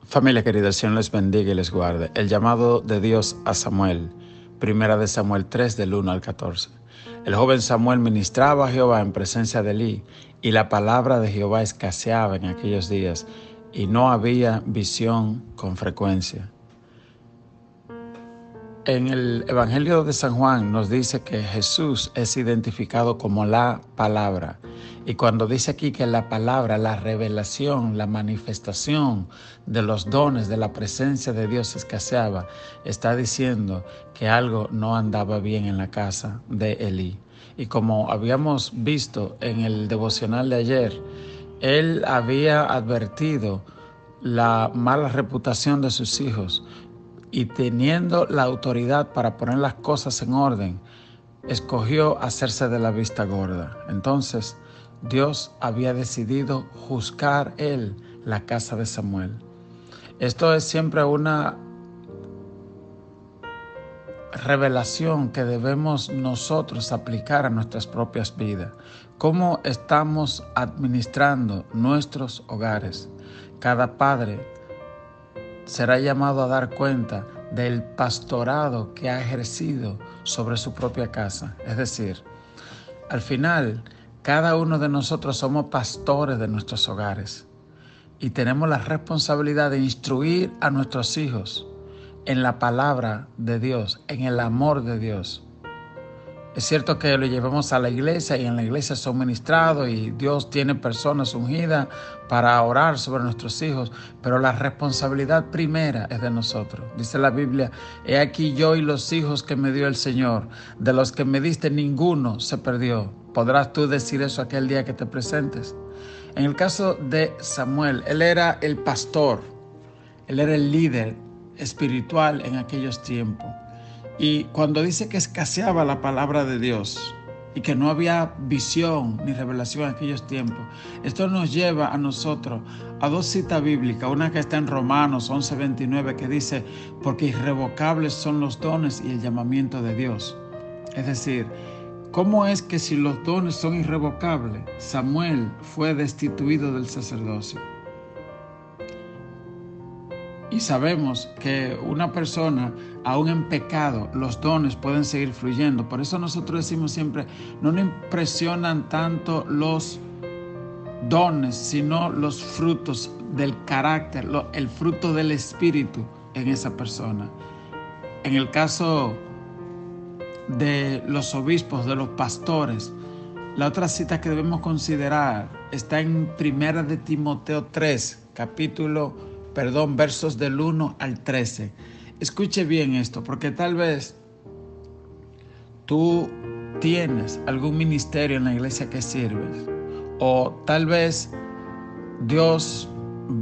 Familia querida, el Señor les bendiga y les guarde. El llamado de Dios a Samuel, primera de Samuel 3, del 1 al 14. El joven Samuel ministraba a Jehová en presencia de Elí, y la palabra de Jehová escaseaba en aquellos días, y no había visión con frecuencia. En el Evangelio de San Juan nos dice que Jesús es identificado como la palabra. Y cuando dice aquí que la palabra, la revelación, la manifestación de los dones, de la presencia de Dios escaseaba, está diciendo que algo no andaba bien en la casa de Elí. Y como habíamos visto en el devocional de ayer, él había advertido la mala reputación de sus hijos, y teniendo la autoridad para poner las cosas en orden, escogió hacerse de la vista gorda. Entonces, Dios había decidido juzgar él la casa de Samuel. Esto es siempre una revelación que debemos nosotros aplicar a nuestras propias vidas. ¿Cómo estamos administrando nuestros hogares? Cada padre será llamado a dar cuenta del pastorado que ha ejercido sobre su propia casa. Es decir, al final, cada uno de nosotros somos pastores de nuestros hogares y tenemos la responsabilidad de instruir a nuestros hijos en la palabra de Dios, en el amor de Dios. Es cierto que lo llevamos a la iglesia y en la iglesia son ministrados y Dios tiene personas ungidas para orar sobre nuestros hijos, pero la responsabilidad primera es de nosotros. Dice la Biblia: he aquí yo y los hijos que me dio el Señor, de los que me diste ninguno se perdió. ¿Podrás tú decir eso aquel día que te presentes? En el caso de Samuel, él era el pastor, él era el líder espiritual en aquellos tiempos. Y cuando dice que escaseaba la palabra de Dios y que no había visión ni revelación en aquellos tiempos, esto nos lleva a nosotros a dos citas bíblicas, una que está en Romanos 11:29, que dice: porque irrevocables son los dones y el llamamiento de Dios. Es decir, ¿cómo es que si los dones son irrevocables, Samuel fue destituido del sacerdocio? Y sabemos que una persona, aún en pecado, los dones pueden seguir fluyendo. Por eso nosotros decimos siempre, no nos impresionan tanto los dones, sino los frutos del carácter, el fruto del Espíritu en esa persona. En el caso de los obispos, de los pastores, la otra cita que debemos considerar está en 1 de Timoteo 3, versos del 1 al 13. Escuche bien esto, porque tal vez tú tienes algún ministerio en la iglesia que sirves, o tal vez Dios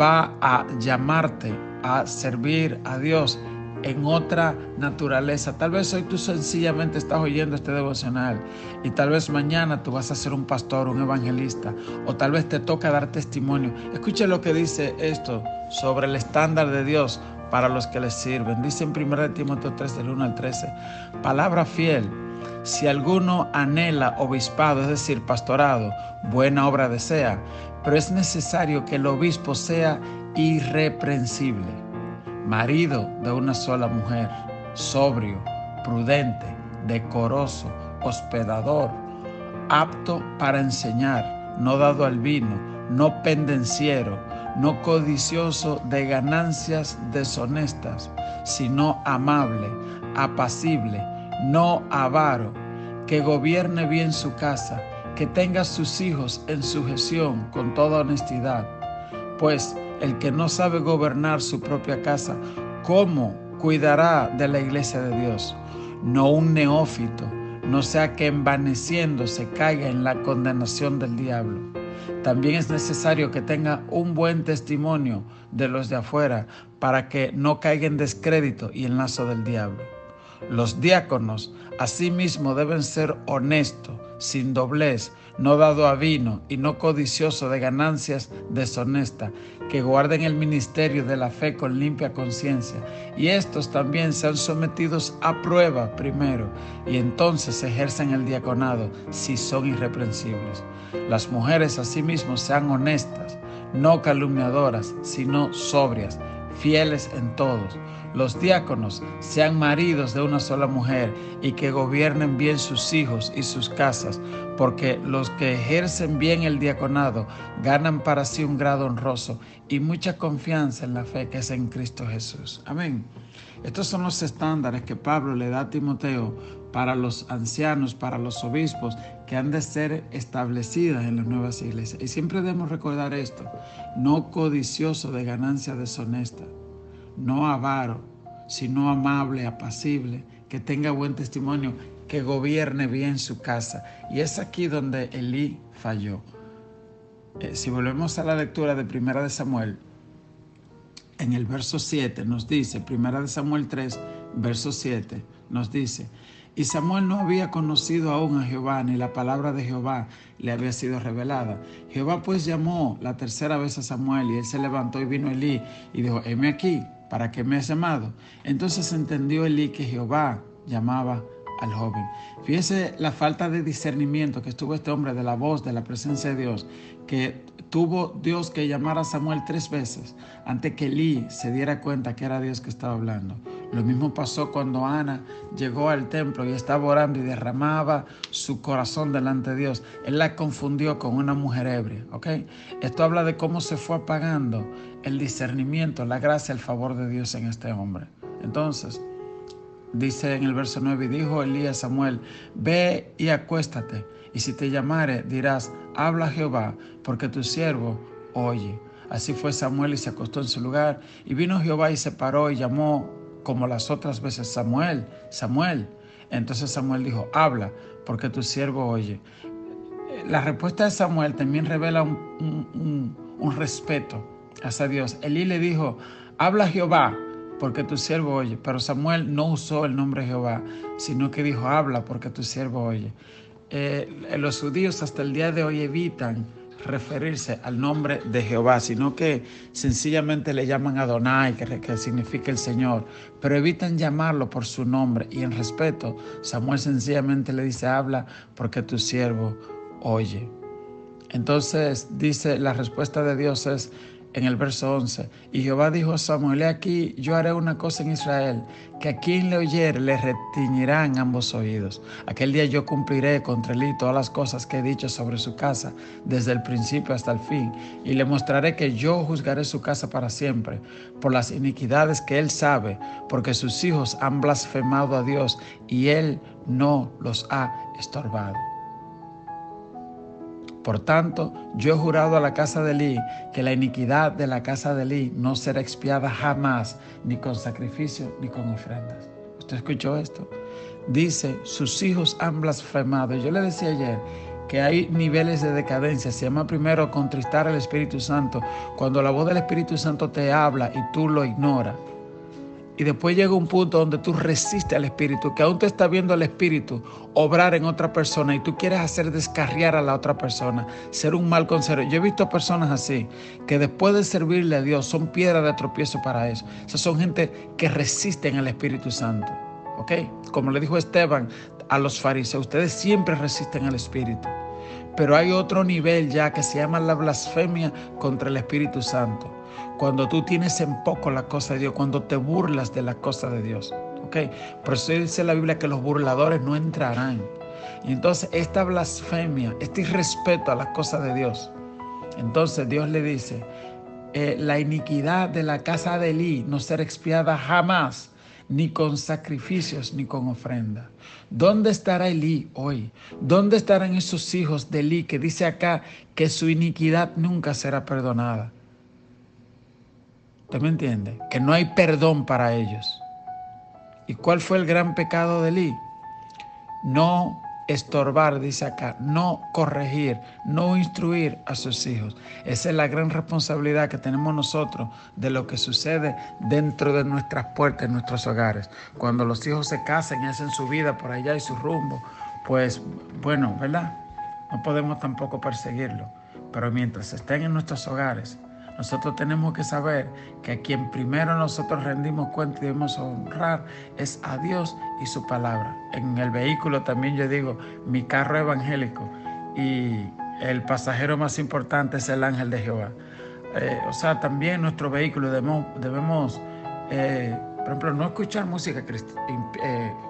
va a llamarte a servir a Dios en otra naturaleza. Tal vez hoy tú sencillamente estás oyendo este devocional y tal vez mañana tú vas a ser un pastor, un evangelista, o tal vez te toca dar testimonio. Escuche lo que dice esto sobre el estándar de Dios para los que le sirven. Dice en 1 Timoteo 3, del 1 al 13, palabra fiel: si alguno anhela obispado, es decir, pastorado, buena obra desea, pero es necesario que el obispo sea irreprensible, marido de una sola mujer, sobrio, prudente, decoroso, hospedador, apto para enseñar, no dado al vino, no pendenciero, no codicioso de ganancias deshonestas, sino amable, apacible, no avaro, que gobierne bien su casa, que tenga sus hijos en sujeción con toda honestidad. Pues el que no sabe gobernar su propia casa, ¿cómo cuidará de la iglesia de Dios? No un neófito, no sea que envaneciéndose caiga en la condenación del diablo. También es necesario que tenga un buen testimonio de los de afuera, para que no caiga en descrédito y en lazo del diablo. Los diáconos asimismo deben ser honestos, sin doblez, no dado a vino y no codicioso de ganancias deshonestas, que guarden el ministerio de la fe con limpia conciencia, y estos también sean sometidos a prueba primero, y entonces ejercen el diaconado si son irreprensibles. Las mujeres asimismo sean honestas, no calumniadoras, sino sobrias, fieles en todos. Los diáconos sean maridos de una sola mujer y que gobiernen bien sus hijos y sus casas, porque los que ejercen bien el diaconado ganan para sí un grado honroso y mucha confianza en la fe que es en Cristo Jesús. Amén. Estos son los estándares que Pablo le da a Timoteo para los ancianos, para los obispos, que han de ser establecidas en las nuevas iglesias. Y siempre debemos recordar esto: no codicioso de ganancia deshonesta, no avaro, sino amable, apacible, que tenga buen testimonio, que gobierne bien su casa. Y es aquí donde Elí falló. Si volvemos a la lectura de Primera de Samuel, en el verso 7 nos dice, Primera de Samuel 3, verso 7, nos dice: y Samuel no había conocido aún a Jehová, ni la palabra de Jehová le había sido revelada. Jehová pues llamó la tercera vez a Samuel, y él se levantó y vino Elí y dijo: heme aquí, ¿para qué me has llamado? Entonces entendió Elí que Jehová llamaba al joven. Fíjese la falta de discernimiento que tuvo este hombre de la voz, de la presencia de Dios, que tuvo Dios que llamar a Samuel 3 veces antes que Elí se diera cuenta que era Dios que estaba hablando. Lo mismo pasó cuando Ana llegó al templo y estaba orando y derramaba su corazón delante de Dios. Él la confundió con una mujer ebria, ¿ok? Esto habla de cómo se fue apagando el discernimiento, la gracia, el favor de Dios en este hombre. Entonces, dice en el verso 9: y dijo Elí a Samuel: ve y acuéstate, y si te llamare, dirás: habla Jehová, porque tu siervo oye. Así fue Samuel y se acostó en su lugar. Y vino Jehová y se paró y llamó como las otras veces: Samuel, Samuel. Entonces Samuel dijo: habla, porque tu siervo oye. La respuesta de Samuel también revela un respeto hacia Dios. Elí le dijo: habla Jehová, porque tu siervo oye. Pero Samuel no usó el nombre Jehová, sino que dijo: habla, porque tu siervo oye. Los judíos hasta el día de hoy evitan referirse al nombre de Jehová, sino que sencillamente le llaman Adonai, que significa el Señor, pero evitan llamarlo por su nombre. Y en respeto, Samuel sencillamente le dice: habla, porque tu siervo oye. Entonces dice, la respuesta de Dios es en el verso 11: y Jehová dijo a Samuel: he aquí, yo haré una cosa en Israel, que a quien le oyere le retiñirán ambos oídos. Aquel día yo cumpliré contra Elí todas las cosas que he dicho sobre su casa, desde el principio hasta el fin, y le mostraré que yo juzgaré su casa para siempre, por las iniquidades que él sabe, porque sus hijos han blasfemado a Dios, y él no los ha estorbado. Por tanto, yo he jurado a la casa de Elí que la iniquidad de la casa de Elí no será expiada jamás, ni con sacrificio ni con ofrendas. ¿Usted escuchó esto? Dice: sus hijos han blasfemado. Yo le decía ayer que hay niveles de decadencia. Se llama primero contristar al Espíritu Santo, cuando la voz del Espíritu Santo te habla y tú lo ignoras. Y después llega un punto donde tú resistes al Espíritu, que aún te está viendo el Espíritu obrar en otra persona y tú quieres hacer descarriar a la otra persona, ser un mal consejero. Yo he visto personas así, que después de servirle a Dios son piedra de tropiezo para eso. Esas son gente que resisten al Espíritu Santo, ¿ok? Como le dijo Esteban a los fariseos: ustedes siempre resisten al Espíritu. Pero hay otro nivel ya que se llama la blasfemia contra el Espíritu Santo. Cuando tú tienes en poco la cosa de Dios, cuando te burlas de la cosa de Dios, ¿ok? Por eso dice la Biblia que los burladores no entrarán. Y entonces esta blasfemia, este irrespeto a las cosas de Dios, entonces Dios le dice: la iniquidad de la casa de Elí no será expiada jamás, ni con sacrificios ni con ofrenda. ¿Dónde estará Elí hoy? ¿Dónde estarán esos hijos de Elí que dice acá que su iniquidad nunca será perdonada? ¿Usted me entiende? Que no hay perdón para ellos. ¿Y cuál fue el gran pecado de Elí? No estorbar, dice acá, no corregir, no instruir a sus hijos. Esa es la gran responsabilidad que tenemos nosotros de lo que sucede dentro de nuestras puertas, en nuestros hogares. Cuando los hijos se casan y hacen su vida por allá y su rumbo, pues bueno, ¿verdad? No podemos tampoco perseguirlo. Pero mientras estén en nuestros hogares, nosotros tenemos que saber que a quien primero nosotros rendimos cuenta y debemos honrar es a Dios y su palabra. En el vehículo también yo digo: mi carro evangélico, y el pasajero más importante es el ángel de Jehová. O sea, también nuestro vehículo debemos por ejemplo, no escuchar música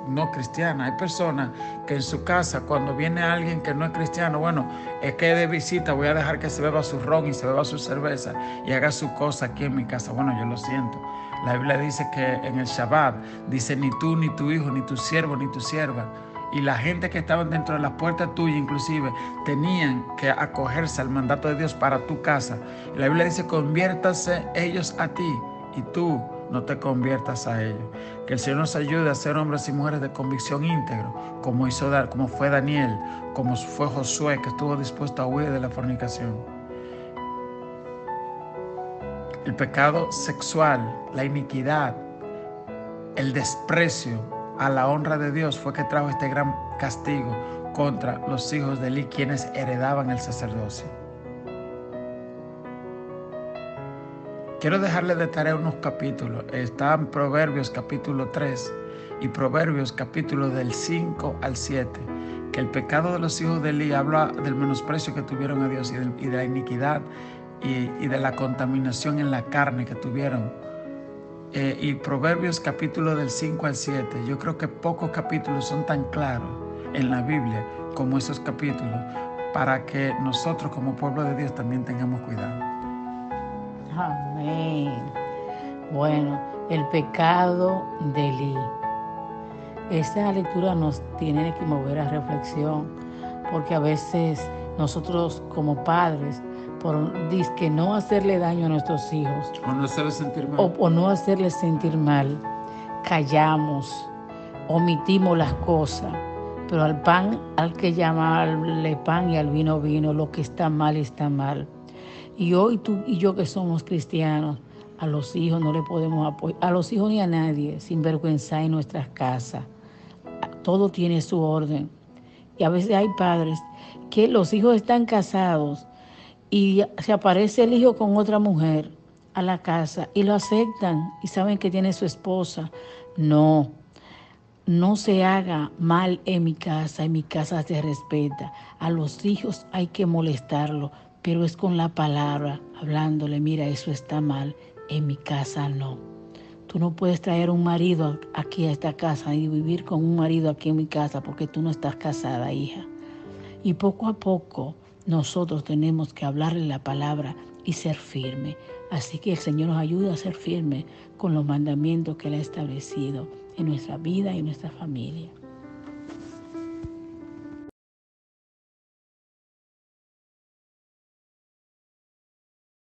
no cristiana. Hay personas que en su casa, cuando viene alguien que no es cristiano, bueno, es que de visita voy a dejar que se beba su ron y se beba su cerveza y haga su cosa aquí en mi casa. Bueno, yo lo siento. La Biblia dice que en el Shabbat, dice, ni tú, ni tu hijo, ni tu siervo, ni tu sierva. Y la gente que estaba dentro de las puertas tuyas, inclusive, tenían que acogerse al mandato de Dios para tu casa. Y la Biblia dice, conviértase ellos a ti y tú no te conviertas a ellos. Que el Señor nos ayude a ser hombres y mujeres de convicción íntegro, como fue Daniel, como fue Josué, que estuvo dispuesto a huir de la fornicación. El pecado sexual, la iniquidad, el desprecio a la honra de Dios fue que trajo este gran castigo contra los hijos de Eli, quienes heredaban el sacerdocio. Quiero dejarle de tarea unos capítulos. Están Proverbios capítulo 3 y Proverbios capítulo del 5 al 7, que el pecado de los hijos de Eli habla del menosprecio que tuvieron a Dios y de la iniquidad y de la contaminación en la carne que tuvieron. Y Proverbios capítulo del 5 al 7, yo creo que pocos capítulos son tan claros en la Biblia como esos capítulos, para que nosotros como pueblo de Dios también tengamos cuidado. Amén. Bueno, el pecado de Eli. Esta lectura nos tiene que mover a reflexión, porque a veces nosotros como padres, por disque no hacerle daño a nuestros hijos, O no hacerles sentir mal. o no hacerles sentir mal, callamos, omitimos las cosas, pero al pan hay que llamarle pan y al vino vino. Lo que está mal está mal. Y hoy tú y yo, que somos cristianos, a los hijos no le podemos apoyar, a los hijos ni a nadie, sin vergüenza en nuestras casas. Todo tiene su orden. Y a veces hay padres que los hijos están casados y se aparece el hijo con otra mujer a la casa y lo aceptan y saben que tiene su esposa. No se haga mal en mi casa se respeta. A los hijos hay que molestarlo, pero es con la palabra, hablándole, mira, eso está mal, en mi casa no. Tú no puedes traer un marido aquí a esta casa y vivir con un marido aquí en mi casa porque tú no estás casada, hija. Y poco a poco nosotros tenemos que hablarle la palabra y ser firme. Así que el Señor nos ayuda a ser firme con los mandamientos que Él ha establecido en nuestra vida y en nuestra familia.